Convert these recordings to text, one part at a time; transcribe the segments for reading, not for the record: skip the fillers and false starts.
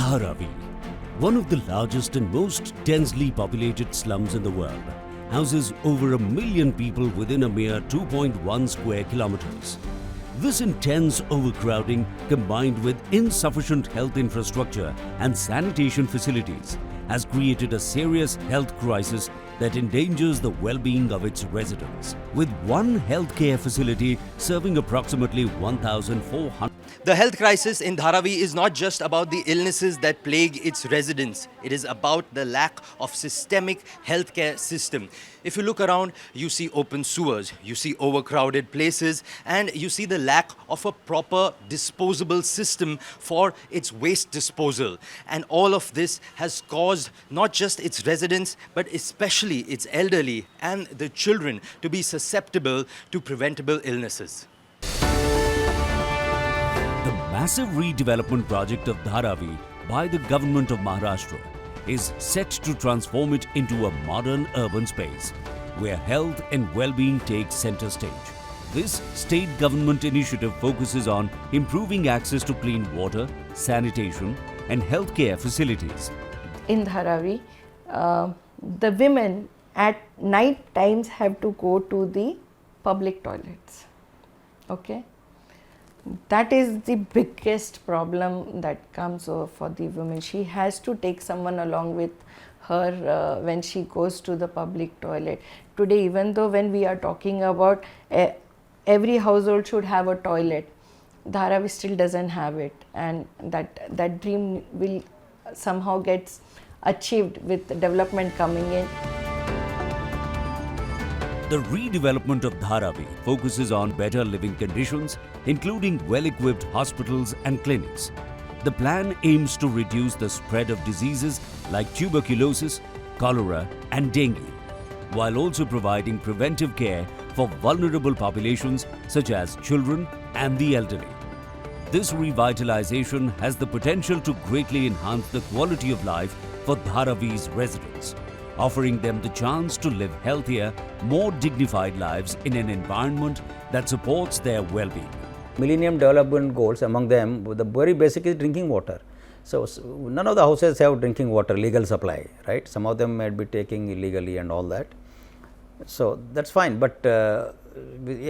Dharavi, one of the largest and most densely populated slums in the world, houses over 1 million people within a mere 2.1 square kilometers. This intense overcrowding, combined with insufficient health infrastructure and sanitation facilities, has created a serious health crisis that endangers the well-being of its residents. With one healthcare facility serving approximately 1,400. The health crisis in Dharavi is not just about the illnesses that plague its residents. It is about the lack of systemic healthcare system. If you look around, you see open sewers, you see overcrowded places, and you see the lack of a proper disposable system for its waste disposal. And all of this has caused not just its residents, but especially its elderly and the children to be susceptible to preventable illnesses. The massive redevelopment project of Dharavi by the government of Maharashtra is set to transform it into a modern urban space where health and well-being take center stage. This state government initiative focuses on improving access to clean water, sanitation and healthcare facilities. In Dharavi, the women at night times have to go to the public toilets. Okay? That is the biggest problem that comes over for the woman. She has to take someone along with her when she goes to the public toilet. Today, even though when we are talking about every household should have a toilet, Dharavi still doesn't have it, and that dream will somehow gets achieved with the development coming in. The redevelopment of Dharavi focuses on better living conditions, including well-equipped hospitals and clinics. The plan aims to reduce the spread of diseases like tuberculosis, cholera and dengue, while also providing preventive care for vulnerable populations such as children and the elderly. This revitalization has the potential to greatly enhance the quality of life for Dharavi's residents, offering them the chance to live healthier, more dignified lives in an environment that supports their well-being. Millennium Development Goals, among them, the very basic is drinking water. So none of the houses have drinking water, legal supply, right? Some of them might be taking illegally and all that. So that's fine, but a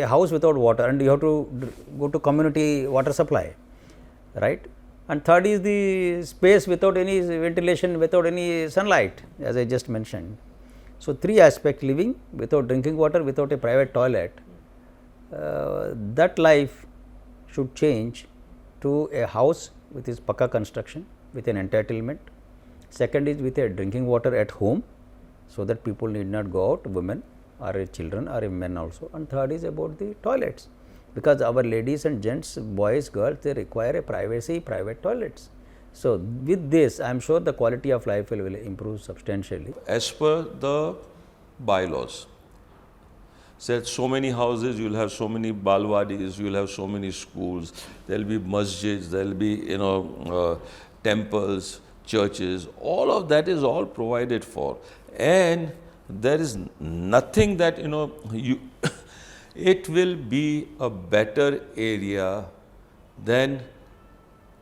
house without water, and you have to go to community water supply, right? And third is the space without any ventilation, without any sunlight, as I just mentioned. So three aspects: living without drinking water, without a private toilet. That life should change to a house with its pakka construction, with an entitlement. Second is with a drinking water at home, so that people need not go out, women or children or men also. And third is about the toilets, because our ladies and gents, boys, girls, they require a privacy, private toilets. So with this, I am sure the quality of life will improve substantially. As per the bylaws, said so many houses, you will have so many balwadis, you will have so many schools, there will be masjids, there will be temples, churches, all of that is all provided for, and there is nothing that it will be a better area than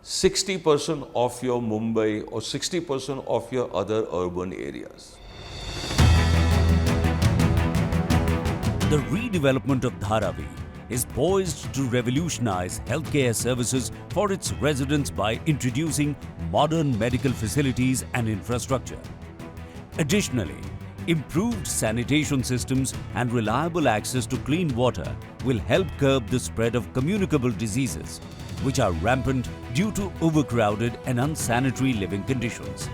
60% of your Mumbai or 60% of your other urban areas. The redevelopment of Dharavi is poised to revolutionize healthcare services for its residents by introducing modern medical facilities and infrastructure. Additionally, improved sanitation systems and reliable access to clean water will help curb the spread of communicable diseases, which are rampant due to overcrowded and unsanitary living conditions.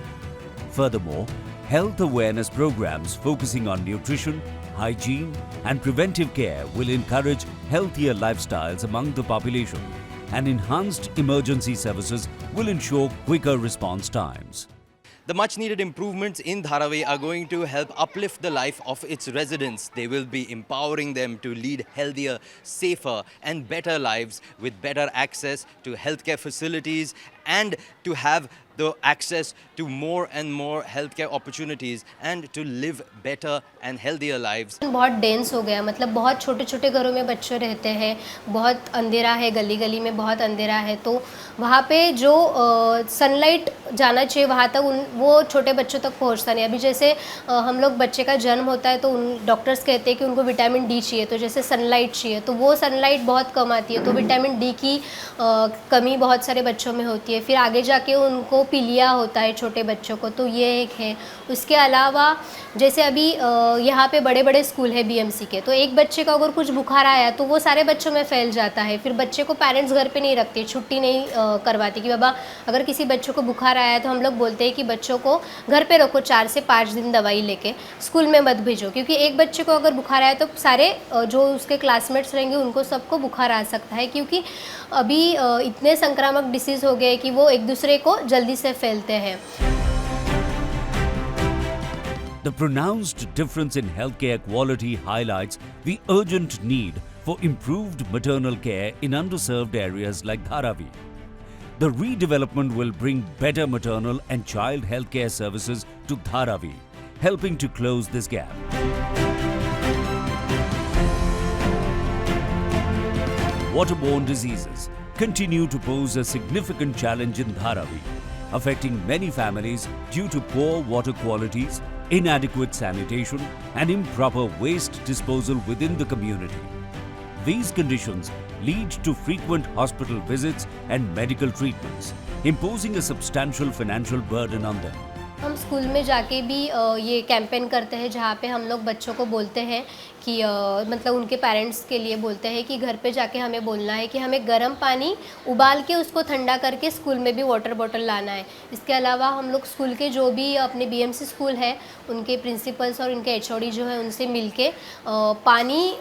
Furthermore, health awareness programs focusing on nutrition, hygiene and preventive care will encourage healthier lifestyles among the population, and enhanced emergency services will ensure quicker response times. The much needed improvements in Dharavi are going to help uplift the life of its residents. They will be empowering them to lead healthier, safer and better lives with better access to healthcare facilities and to have the access to more and more healthcare opportunities and to live better and healthier lives. बहुत dense हो गया, मतलब बहुत छोटे छोटे घरों में बच्चे रहते हैं, बहुत अंधेरा है, गली गली में बहुत अंधेरा है, तो वहाँ पे जो सनलाइट जाना चाहिए वहाँ तक वो छोटे बच्चों तक पहुँचता नहीं। अभी जैसे हम लोग बच्चे का जन्म होता है तो उन डॉक्टर्स कहते हैं कि उनको विटामिन डी चाहिए, तो जैसे सनलाइट चाहिए तो वो सनलाइट बहुत कम आती है, तो विटामिन डी की कमी बहुत सारे बच्चों में होती है। फिर आगे जाके उनको पीलिया होता है छोटे बच्चों को, तो ये एक है। उसके अलावा जैसे अभी यहाँ पे बड़े बड़े स्कूल है बीएमसी के, तो एक बच्चे का अगर कुछ बुखार आया तो वो सारे बच्चों में फैल जाता है। फिर बच्चे को पेरेंट्स घर पे नहीं रखते, छुट्टी नहीं करवाती कि बाबा अगर किसी बच्चों को बुखार आया तो हम लोग बोलते हैं कि बच्चों को घर पे रखो 4 से 5 दिन दवाई लेके, स्कूल में मत भेजो, क्योंकि एक बच्चे को अगर बुखार आया तो सारे जो उसके क्लासमेट्स रहेंगे उनको सबको बुखार आ सकता है, क्योंकि अभी इतने संक्रामक डिसीज़ हो गए कि वो एक दूसरे को जल्दी से फैलते हैं। The pronounced difference in healthcare quality highlights the urgent need for improved maternal care in underserved areas like Dharavi. The redevelopment will bring better maternal and child healthcare services to Dharavi, helping to close this gap. Waterborne diseases continue to pose a significant challenge in Dharavi, affecting many families due to poor water qualities, inadequate sanitation, and improper waste disposal within the community. These conditions lead to frequent hospital visits and medical treatments, imposing a substantial financial burden on them. हम school में जाके भी ये campaign करते हैं जहाँ पे हम लोग बच्चों को बोलते हैं कि मतलब उनके पेरेंट्स के लिए बोलते हैं कि घर पे जाके हमें बोलना है कि हमें गर्म पानी उबाल के उसको ठंडा करके स्कूल में भी वाटर बॉटल लाना है। इसके अलावा हम लोग स्कूल के जो भी अपने बीएमसी स्कूल है उनके प्रिंसिपल्स और उनके एचओडी जो है उनसे मिलके पानी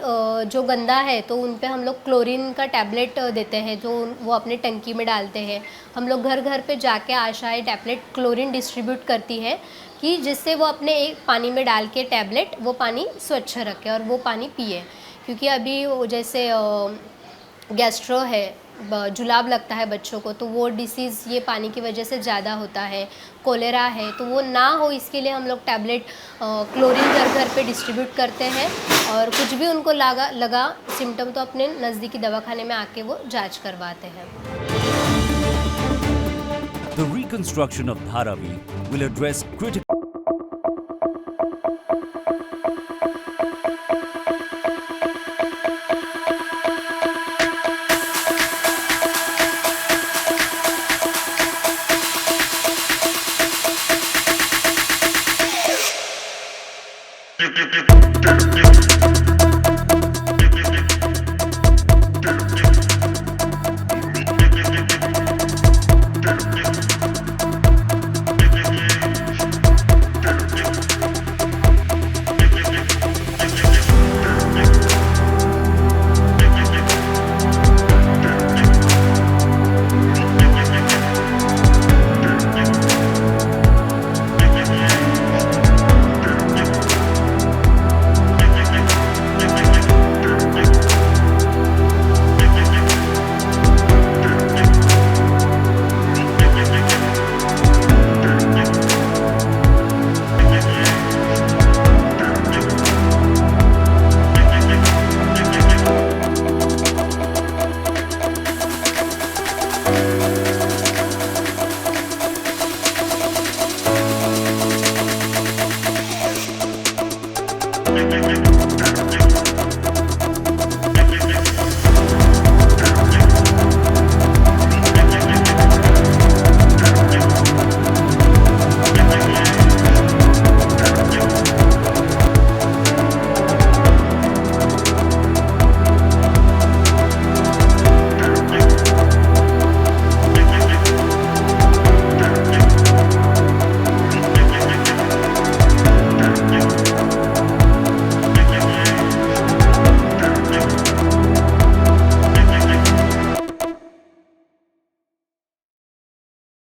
जो गंदा है तो उन पे हम लोग क्लोरीन का टैबलेट देते हैं जो वो अपने टंकी में डालते हैं। हम लोग घर घर पे जाके आशाएं टैबलेट क्लोरीन डिस्ट्रीब्यूट करती है कि जिससे वो अपने एक पानी में डाल के टैबलेट वो पानी स्वच्छ रखे और वो पानी पिए, क्योंकि अभी जैसे गैस्ट्रो है, जुलाब लगता है बच्चों को, तो वो डिसीज़ ये पानी की वजह से ज़्यादा होता है। कोलेरा है तो वो ना हो इसके लिए हम लोग टैबलेट क्लोरीन घर घर पे डिस्ट्रीब्यूट करते हैं, और कुछ भी उनको लगा सिम्टम तो अपने नज़दीकी दवाखाने में आके वो जांच करवाते हैं। The reconstruction of Dharavi will address critical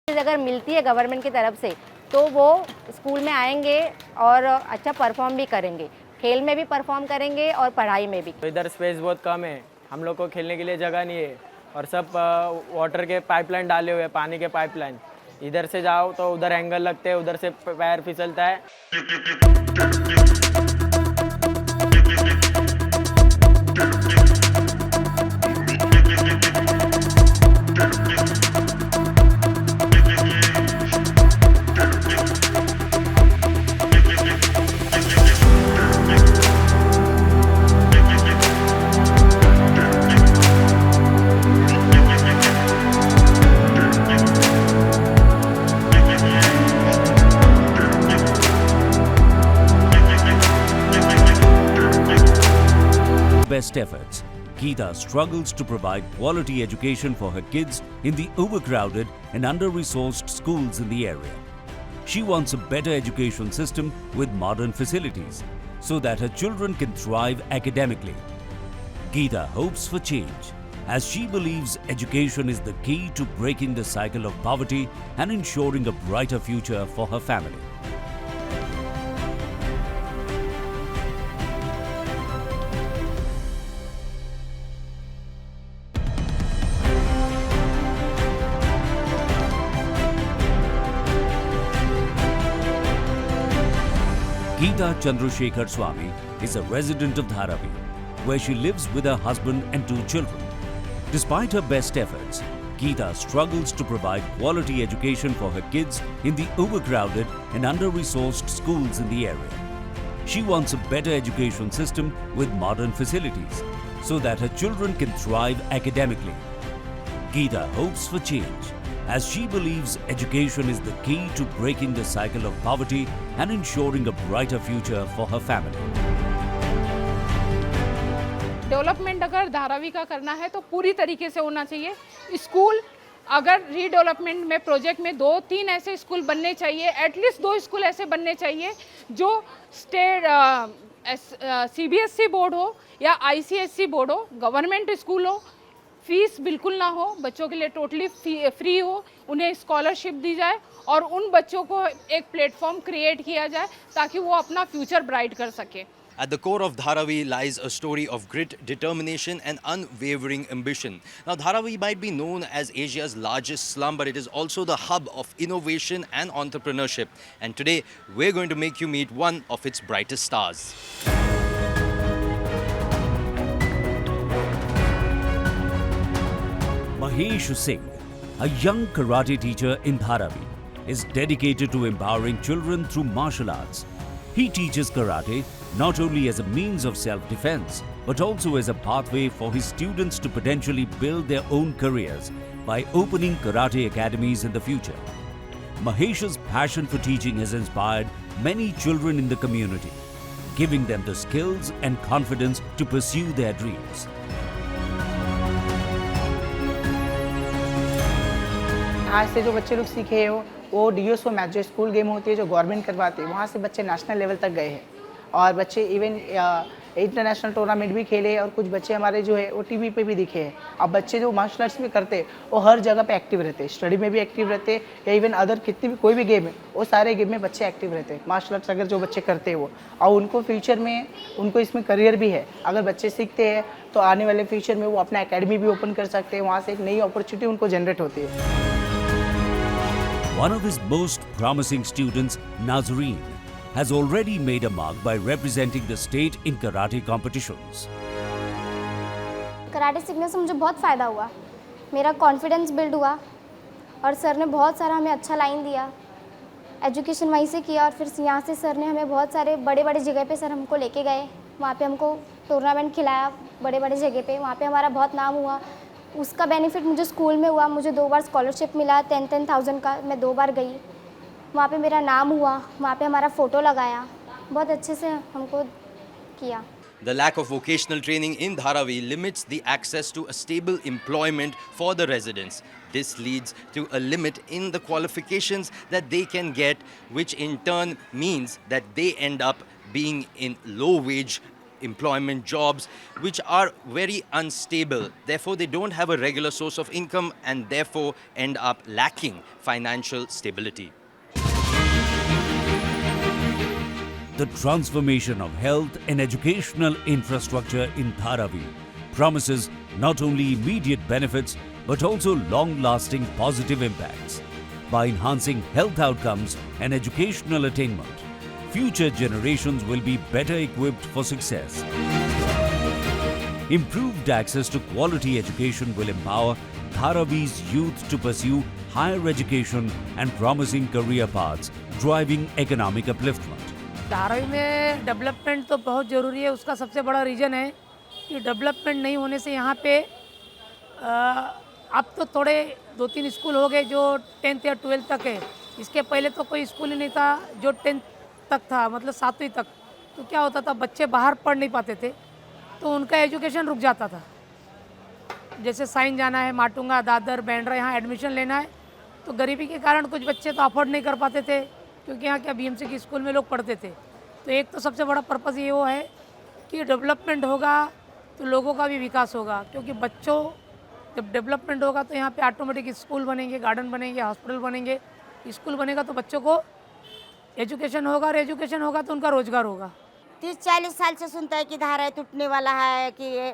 अगर मिलती है गवर्नमेंट की तरफ से तो वो स्कूल में आएंगे और अच्छा परफॉर्म भी करेंगे, खेल में भी परफॉर्म करेंगे और पढ़ाई में भी। तो इधर स्पेस बहुत कम है, हम लोग को खेलने के लिए जगह नहीं है और सब वाटर के पाइपलाइन डाले हुए हैं, पानी के पाइपलाइन। इधर से जाओ तो उधर एंगल लगते हैं, उधर से पैर फिसलता है। Best efforts, Geeta struggles to provide quality education for her kids in the overcrowded and under-resourced schools in the area. She wants a better education system with modern facilities so that her children can thrive academically. Geeta hopes for change as she believes education is the key to breaking the cycle of poverty and ensuring a brighter future for her family. Geeta Chandrasekhar Swami is a resident of Dharavi, where she lives with her husband and 2 children. Despite her best efforts, Geeta struggles to provide quality education for her kids in the overcrowded and under-resourced schools in the area. She wants a better education system with modern facilities so that her children can thrive academically. Geeta hopes for change as she believes education is the key to breaking the cycle of poverty and ensuring a brighter future for her family. Development अगर धारावी का करना है तो पूरी तरीके से होना चाहिए। स्कूल अगर रीडेवलपमेंट में प्रोजेक्ट में 2-3 ऐसे स्कूल बनने चाहिए, एटलीस्ट 2 स्कूल ऐसे बनने चाहिए जो स्टेट CBSE बोर्ड हो या ICSE बोर्ड हो, गवर्नमेंट स्कूल हो, फीस बिल्कुल ना हो, बच्चों के लिए टोटली फ्री हो, उन्हें स्कॉलरशिप दी जाए और उन बच्चों को एक प्लेटफॉर्म क्रिएट किया जाए ताकि वो अपना फ्यूचर ब्राइट कर सके। At the core of Dharavi lies a story of grit, determination and unwavering ambition. Now Dharavi might be known as Asia's largest slum, but it is also the hub of innovation and entrepreneurship. And today we're going to make you meet one of its brightest stars. Mahesh Singh, a young karate teacher in Dharavi, is dedicated to empowering children through martial arts. He teaches karate not only as a means of self-defense, but also as a pathway for his students to potentially build their own careers by opening karate academies in the future. Mahesh's passion for teaching has inspired many children in the community, giving them the skills and confidence to pursue their dreams. आज से जो बच्चे लोग सीखे हो वो DSO match जो school game होती है जो गवर्नमेंट करवाती है, वहाँ से बच्चे नेशनल लेवल तक गए हैं और बच्चे इवन इंटरनेशनल टूर्नामेंट भी खेले और कुछ बच्चे हमारे जो है वो टीवी पे भी दिखे हैं। अब बच्चे जो मार्शल आर्ट्स में करते हैं वो हर जगह पे एक्टिव रहते हैं, स्टडी में भी एक्टिव रहते हैं या इवन अदर कितनी भी कोई भी गेम है वो सारे गेम में बच्चे एक्टिव रहते हैं। मार्शल आर्ट्स अगर जो बच्चे करते हैं वो और उनको फ्यूचर में उनको इसमें करियर भी है। अगर बच्चे सीखते हैं तो आने वाले फ्यूचर में वो अपना एकेडमी भी ओपन कर सकते हैं, वहाँ से एक नई अपॉर्चुनिटी उनको जनरेट होती है। One of his most promising students, Nazreen, has already made a mark by representing the state in karate competitions. Karate सीखने से मुझे बहुत फ़ायदा हुआ, मेरा कॉन्फिडेंस बिल्ड हुआ और सर ने बहुत सारा हमें अच्छा लाइन दिया। एजुकेशन वहीं से किया और फिर यहाँ से सर ने हमें बहुत सारे बड़े बड़े जगह पे सर हमको लेके गए, वहाँ पे हमको टूर्नामेंट खिलाया बड़े बड़े जगह पे, वहाँ पे हमारा बहुत नाम हुआ। उसका बेनिफिट मुझे स्कूल में हुआ, मुझे 2 बार स्कॉलरशिप मिला 10,000 का, मैं 2 बार गई, वहाँ पे मेरा नाम हुआ, वहाँ पे हमारा फ़ोटो लगाया, बहुत अच्छे से हमको किया। The lack of vocational training in Dharavi limits the access to a stable employment for the residents. This leads to a limit in the qualifications that they can get, which in turn means that they end up being in low-wage employment jobs which are very unstable. Therefore, they don't have a regular source of income and therefore end up lacking financial stability. The transformation of health and educational infrastructure in Dharavi promises not only immediate benefits but also long-lasting positive impacts. By enhancing health outcomes and educational attainment, future generations will be better equipped for success. Improved access to quality education will empower Dharavi's youth to pursue higher education and promising career paths, driving economic upliftment. Dharavi में development तो बहुत ज़रूरी है। उसका सबसे बड़ा reason है कि डेवलपमेंट नहीं होने से यहाँ पे अब तो थोड़े 2-3 स्कूल हो गए जो 10th या 12th तक है। इसके पहले तो कोई स्कूल ही नहीं था जो 10th तक था, मतलब 7वीं तक। तो क्या होता था, बच्चे बाहर पढ़ नहीं पाते थे तो उनका एजुकेशन रुक जाता था। जैसे साइन जाना है, माटुंगा, दादर, बैंड्रा, यहाँ एडमिशन लेना है तो गरीबी के कारण कुछ बच्चे तो अफोर्ड नहीं कर पाते थे क्योंकि यहाँ क्या बीएमसी की स्कूल में लोग पढ़ते थे। तो एक तो सबसे बड़ा पर्पज़ ये वो है कि डेवलपमेंट होगा तो लोगों का भी विकास होगा, क्योंकि बच्चों जब डेवलपमेंट होगा तो यहाँ पे ऑटोमेटिक स्कूल बनेंगे, गार्डन बनेंगे, हॉस्पिटल बनेंगे। स्कूल बनेगा तो बच्चों को एजुकेशन होगा और एजुकेशन होगा तो उनका रोजगार होगा। 30-40 साल से सुनता है कि धारा टूटने वाला है, कि ये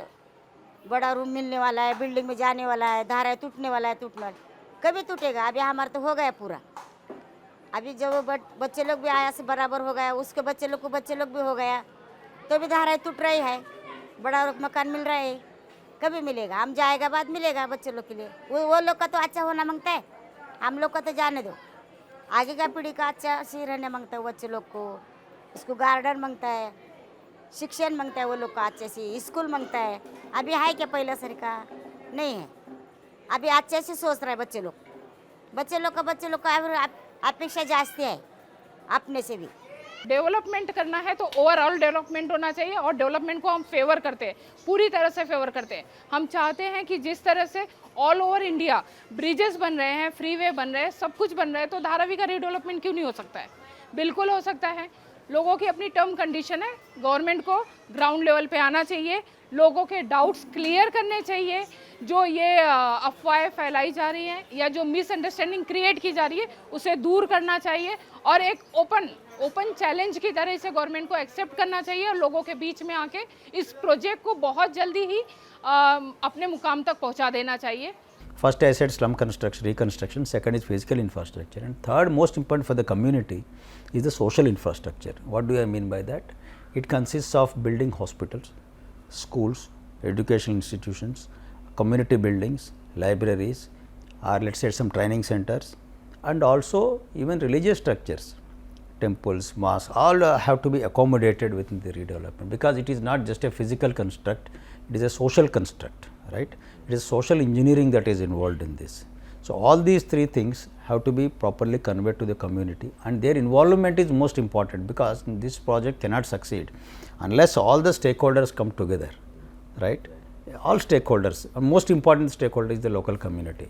बड़ा रूम मिलने वाला है, बिल्डिंग में जाने वाला है, धारा टूटने वाला है, टूटने वाला। कभी टूटेगा? अभी हमारा तो हो गया पूरा। अभी जब बच्चे लोग भी आया से बराबर हो गया, उसके बच्चे लोग भी हो गया, तो भी धारा टूट रही है। बड़ा मकान मिल रहा है, कभी मिलेगा? हम जाएगा बाद मिलेगा बच्चे लोग के लिए। वो लोग का तो अच्छा होना मांगता है, हम लोग का तो जाने दो। आगे का पीढ़ी का अच्छा सी रहने मांगता है बच्चे लोग को। उसको गार्डन मांगता है, शिक्षण मांगता है, वो लोग का अच्छे से स्कूल मांगता है। अभी है क्या पहला सर का? नहीं है। अभी अच्छे से सोच रहे हैं बच्चे लोग का अपेक्षा जास्ती है अपने से भी। डेवलपमेंट करना है तो ओवरऑल डेवलपमेंट होना चाहिए, और डेवलपमेंट को हम फेवर करते हैं, पूरी तरह से फेवर करते हैं। हम चाहते हैं कि जिस तरह से ऑल ओवर इंडिया ब्रिजेस बन रहे हैं, फ्रीवे बन रहे हैं, सब कुछ बन रहा है, तो धारावी का रीडेवलपमेंट क्यों नहीं हो सकता है? बिल्कुल हो सकता है। लोगों की अपनी टर्म कंडीशन है, गवर्नमेंट को ग्राउंड लेवल पे आना चाहिए, लोगों के डाउट्स क्लियर करने चाहिए। जो ये अफवाहें फैलाई जा रही हैं या जो मिसअंडरस्टैंडिंग क्रिएट की जा रही है उसे दूर करना चाहिए, और एक ओपन चैलेंज की तरह से गवर्नमेंट को एक्सेप्ट करना चाहिए और लोगों के बीच में आके इस प्रोजेक्ट को बहुत जल्दी ही अपने मुकाम तक पहुंचा देना चाहिए। First, I said slum construction, reconstruction. Second is physical infrastructure. And third, most important for the community, is the social infrastructure. What do I mean by that? It consists of building hospitals, schools, educational institutions, community buildings, libraries, or let's say some training centers, and also even religious structures, temples, mosques, all have to be accommodated within the redevelopment, because it is not just a physical construct, it is a social construct, right? It is social engineering that is involved in this. So, all these three things have to be properly conveyed to the community, and their involvement is most important, because this project cannot succeed unless all the stakeholders come together, right? All stakeholders, and most important stakeholder is the local community.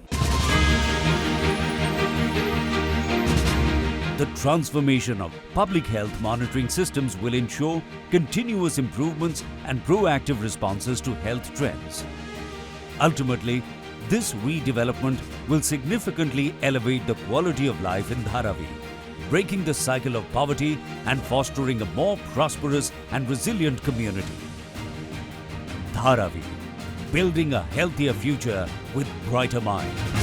The transformation of public health monitoring systems will ensure continuous improvements and proactive responses to health trends. Ultimately, this redevelopment will significantly elevate the quality of life in Dharavi, breaking the cycle of poverty and fostering a more prosperous and resilient community. Dharavi, building a healthier future with brighter minds.